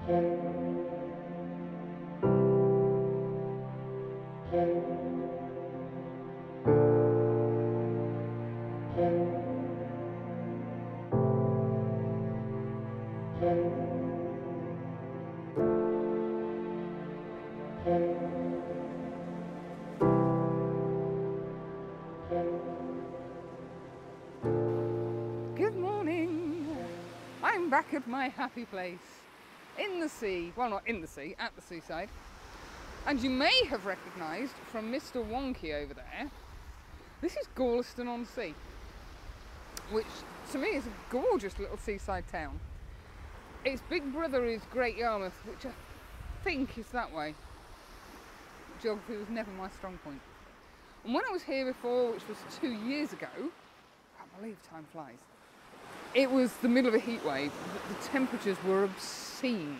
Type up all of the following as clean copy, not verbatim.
Good morning! I'm back at my happy place in the sea, well not in the sea, at the seaside, and you may have recognised from Mr. Wonky over there, this is Gorleston on Sea, which to me is a gorgeous little seaside town. Its big brother is Great Yarmouth, which I think is that way. Geography was never my strong point. And when I was here before, which was 2 years ago, I can't believe time flies, it was the middle of a heat wave. The temperatures were obscene.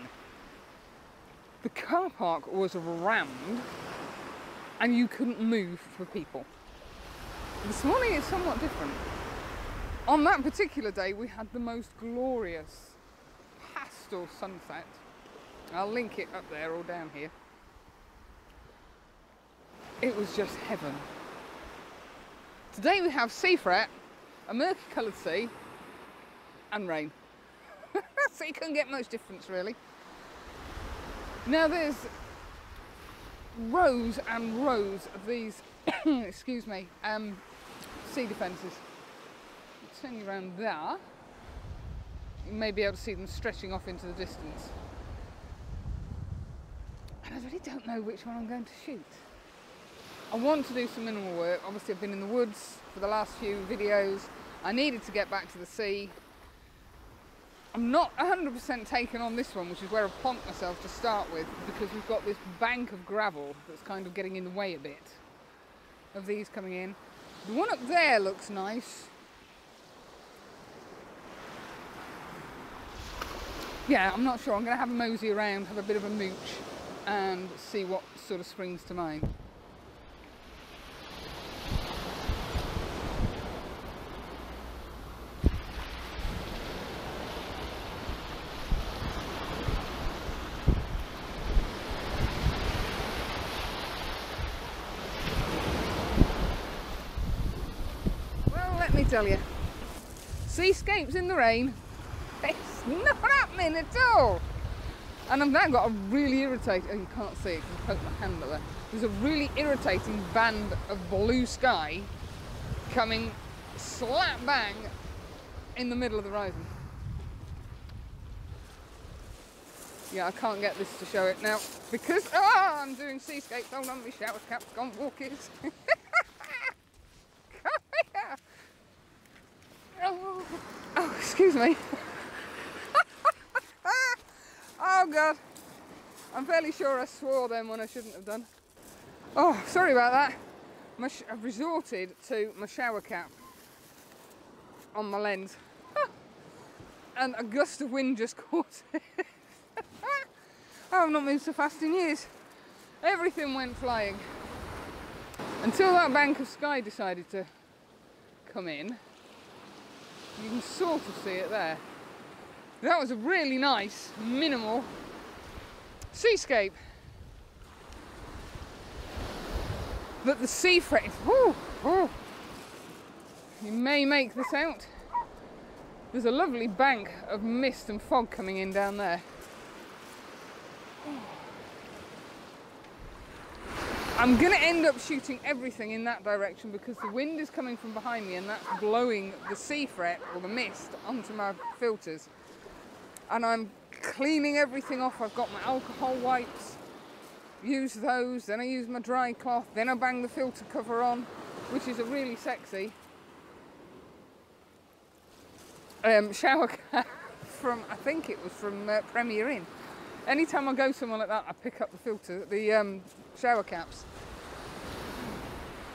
The car park was rammed and you couldn't move for people. This morning is somewhat different. On that particular day we had the most glorious pastel sunset. I'll link it up there or down here. It was just heaven. Today we have seafret, a murky coloured sea, and rain. So you couldn't get much difference really. Now there's rows and rows of these, excuse me, sea defences. I'll turn you around there. You may be able to see them stretching off into the distance. And I really don't know which one I'm going to shoot. I want to do some minimal work. Obviously I've been in the woods for the last few videos. I needed to get back to the sea. I'm not 100% taken on this one, which is where I plonked myself to start with, because we've got this bank of gravel that's kind of getting in the way a bit of these coming in. The one up there looks nice. Yeah, I'm not sure. I'm going to have a mosey around, have a bit of a mooch and see what sort of springs to mind. Let me tell you, seascapes in the rain, it's not happening at all. And I've now got a really irritating, oh you can't see it because I poked my hand up there. There's a really irritating band of blue sky coming slap bang in the middle of the horizon. Yeah, I can't get this to show it now because I'm doing seascapes. Hold on, my shower cap's gone walkies. Oh, excuse me. Oh God, I'm fairly sure I swore then when I shouldn't have done. Oh, sorry about that. I've resorted to my shower cap on my lens and a gust of wind just caught it. I've not moved so fast in years. Everything went flying until that bank of sky decided to come in. You can sort of see it there. That was a really nice, minimal seascape. But the seafret is, whoo, whoo. You may make this out. There's a lovely bank of mist and fog coming in down there. I'm going to end up shooting everything in that direction because the wind is coming from behind me and that's blowing the seafret or the mist onto my filters. And I'm cleaning everything off. I've got my alcohol wipes, use those, then I use my dry cloth, then I bang the filter cover on, which is a really sexy shower cap from, I think it was from Premier Inn. Anytime I go somewhere like that, I pick up the filter, the shower caps.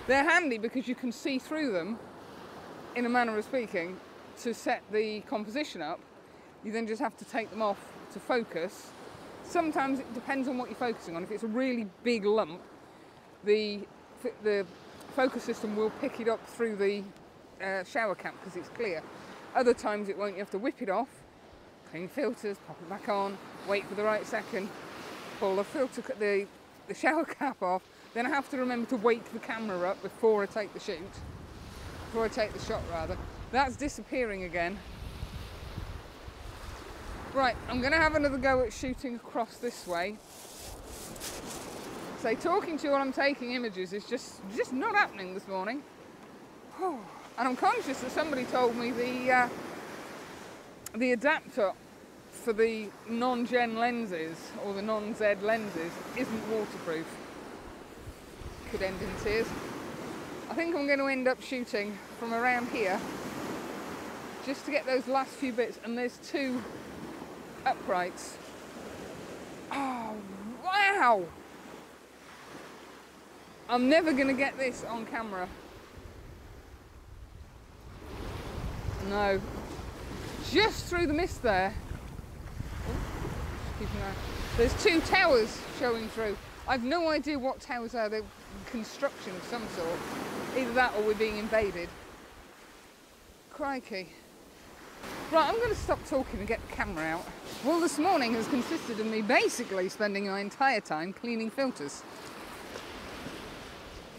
They're handy because you can see through them, in a manner of speaking, to set the composition up. You then just have to take them off to focus. Sometimes it depends on what you're focusing on. If it's a really big lump, the focus system will pick it up through the shower cap because it's clear. Other times it won't. You have to whip it off, clean filters, pop it back on, wait for the right second, pull the filter, the shower cap off, then I have to remember to wake the camera up before I take the shot rather. That's disappearing again. Right, I'm going to have another go at shooting across this way. So talking to you while I'm taking images is just not happening this morning. And I'm conscious that somebody told me the adapter for the non-gen lenses, or the non-Z lenses, isn't waterproof. Could end in tears. I think I'm going to end up shooting from around here, just to get those last few bits, and there's 2 uprights. Oh, wow! I'm never going to get this on camera. No. Just through the mist there. Keep an eye. There's 2 towers showing through. I've no idea what towers are. They're construction of some sort. Either that or we're being invaded. Crikey. Right, I'm going to stop talking and get the camera out. Well, this morning has consisted of me basically spending my entire time cleaning filters.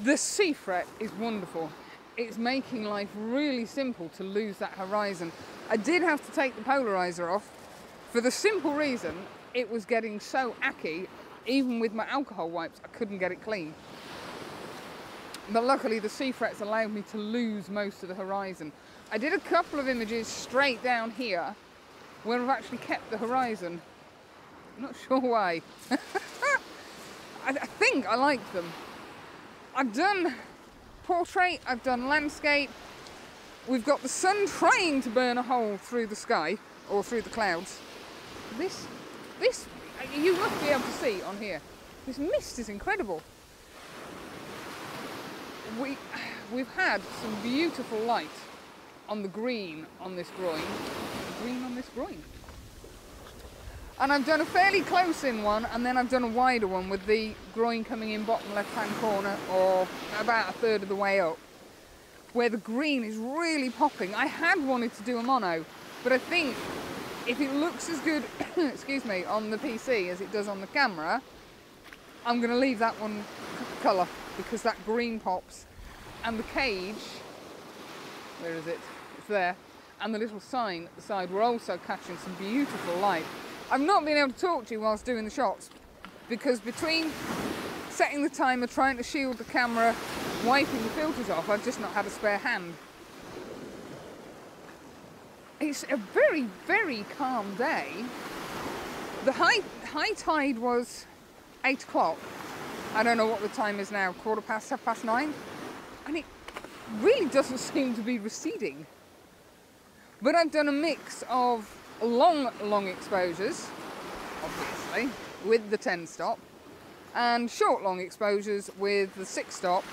The seafret is wonderful. It's making life really simple to lose that horizon. I did have to take the polarizer off for the simple reason it was getting so acky, even with my alcohol wipes, I couldn't get it clean. But luckily the seafrets allowed me to lose most of the horizon. I did a couple of images straight down here where I've actually kept the horizon. I'm not sure why. I think I like them. I've done portrait, I've done landscape. We've got the sun trying to burn a hole through the sky, or through the clouds. This, you must be able to see on here. This mist is incredible. We've had some beautiful light on the green on this groin. Green on this groin. And I've done a fairly close in one, and then I've done a wider one with the groin coming in bottom left-hand corner, or about a third of the way up, where the green is really popping. I had wanted to do a mono, but I think if it looks as good, excuse me, on the PC as it does on the camera, I'm going to leave that one colour, because that green pops. And the cage, where is it? It's there. And the little sign at the side were also catching some beautiful light. I've not been able to talk to you whilst doing the shots, because between setting the timer, trying to shield the camera, wiping the filters off, I've just not had a spare hand. It's a very, very calm day. The high tide was 8 o'clock. I don't know what the time is now, 9:15, and it really doesn't seem to be receding. But I've done a mix of long exposures, obviously, with the 10 stop, and short long exposures with the 6 stop.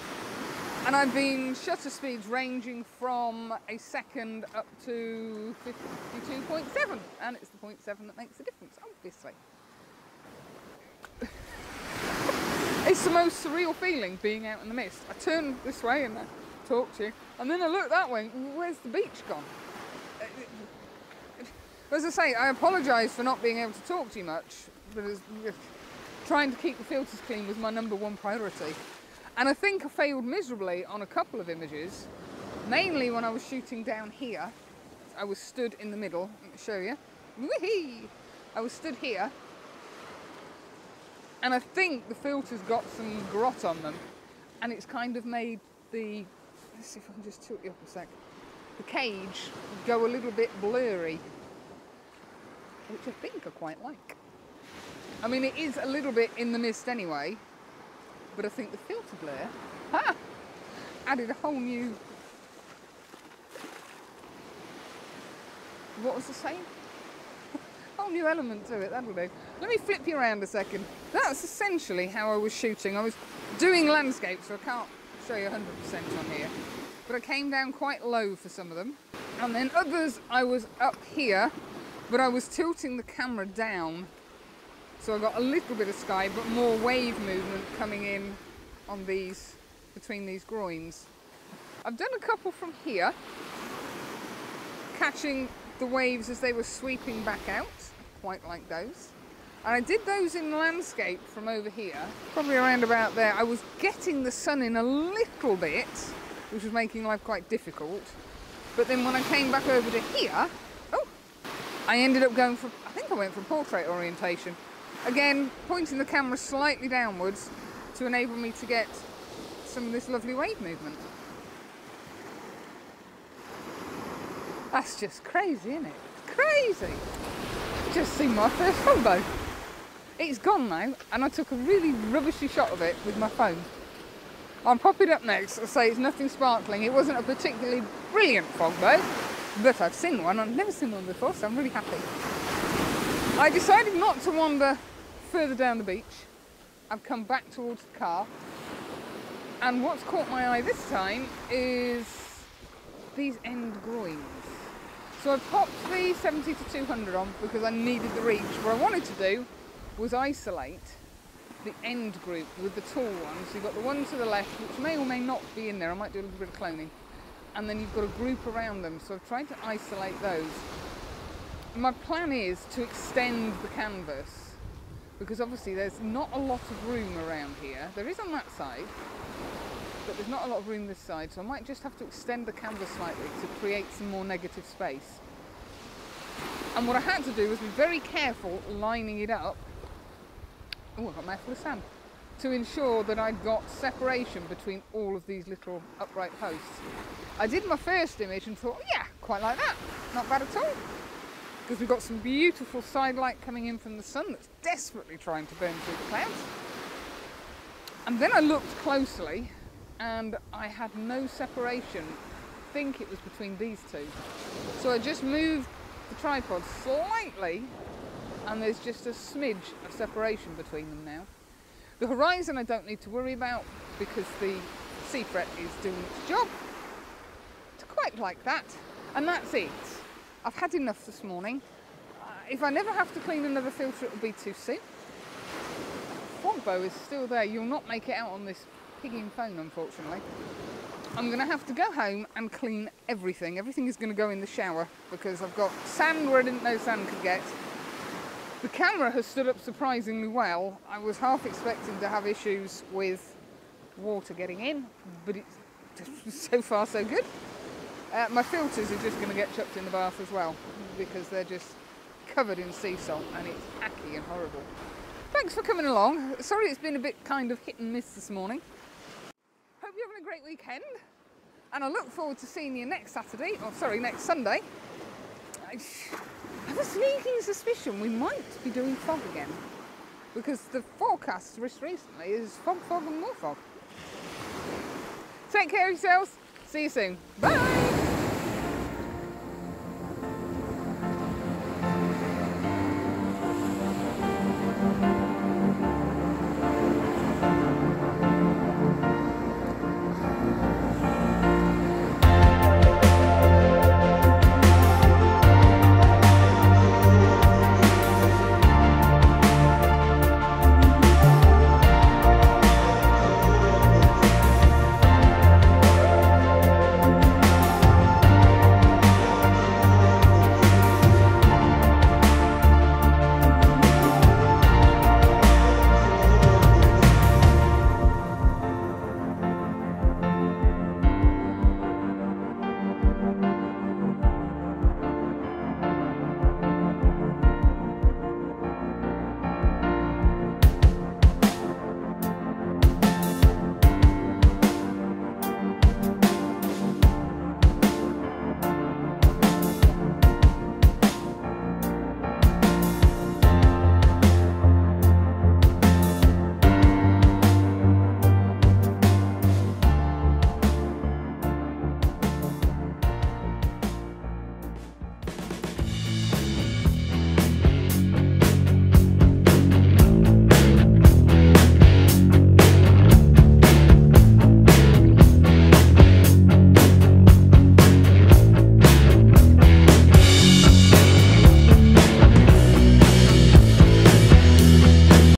And I've been shutter speeds ranging from a second up to 52.7, and it's the 0.7 that makes the difference, obviously. It's the most surreal feeling being out in the mist. I turn this way and I talk to you, and then I look that way, where's the beach gone? As I say, I apologise for not being able to talk to you much, but trying to keep the filters clean was my #1 priority. And I think I failed miserably on a couple of images, mainly when I was shooting down here. I was stood in the middle, let me show you. Whee! I was stood here, and I think the filters got some grot on them, and it's kind of made the, let's see if I can just tilt you up a sec, the cage go a little bit blurry, which I think I quite like. I mean, it is a little bit in the mist anyway, but I think the filter blur added a whole new, what was the saying? Whole new element to it, that'll do. Let me flip you around a second. That's essentially how I was shooting. I was doing landscape, so I can't show you 100% on here, but I came down quite low for some of them, and then others I was up here, but I was tilting the camera down, so I got a little bit of sky, but more wave movement coming in on these, between these groins. I've done a couple from here, catching the waves as they were sweeping back out, quite like those. And I did those in landscape from over here, probably around about there. I was getting the sun in a little bit, which was making life quite difficult. But then when I came back over to here, I ended up going for, I think I went for portrait orientation. Again, pointing the camera slightly downwards to enable me to get some of this lovely wave movement. That's just crazy, isn't it? Crazy! I've just seen my first fogbow. It's gone now, and I took a really rubbishy shot of it with my phone. I'll pop it up next and say it's nothing sparkling. It wasn't a particularly brilliant fogbow, but I've seen one. I've never seen one before, so I'm really happy. I decided not to wander further down the beach. I've come back towards the car, and what's caught my eye this time is these end groynes. So I popped the 70 to 200 on because I needed the reach. What I wanted to do was isolate the end group with the tall ones. So you've got the one to the left, which may or may not be in there. I might do a little bit of cloning. And then you've got a group around them. So I've tried to isolate those. My plan is to extend the canvas, because obviously there's not a lot of room around here. There is on that side, but there's not a lot of room this side. So I might just have to extend the canvas slightly to create some more negative space. And what I had to do was be very careful lining it up. Oh, I've got a mouthful of sand. To ensure that I'd got separation between all of these little upright posts. I did my first image and thought, yeah, quite like that. Not bad at all. Because we've got some beautiful side light coming in from the sun that's desperately trying to burn through the clouds. And then I looked closely and I had no separation. I think it was between these two. So I just moved the tripod slightly, and there's just a smidge of separation between them now. The horizon I don't need to worry about because the seafret is doing its job. It's quite like that. And that's it. I've had enough this morning. If I never have to clean another filter, it'll be too soon. Fogbow is still there. You'll not make it out on this pigging phone, unfortunately. I'm going to have to go home and clean everything. Everything is going to go in the shower because I've got sand where I didn't know sand could get. The camera has stood up surprisingly well. I was half expecting to have issues with water getting in, but it's so far so good. My filters are just going to get chucked in the bath as well because they're just covered in sea salt and it's hacky and horrible. Thanks for coming along. Sorry it's been a bit kind of hit and miss this morning. Hope you're having a great weekend, and I look forward to seeing you next Saturday, or sorry, next Sunday. I have a sneaking suspicion we might be doing fog again, because the forecast just recently is fog, fog and more fog. Take care of yourselves. See you soon. Bye!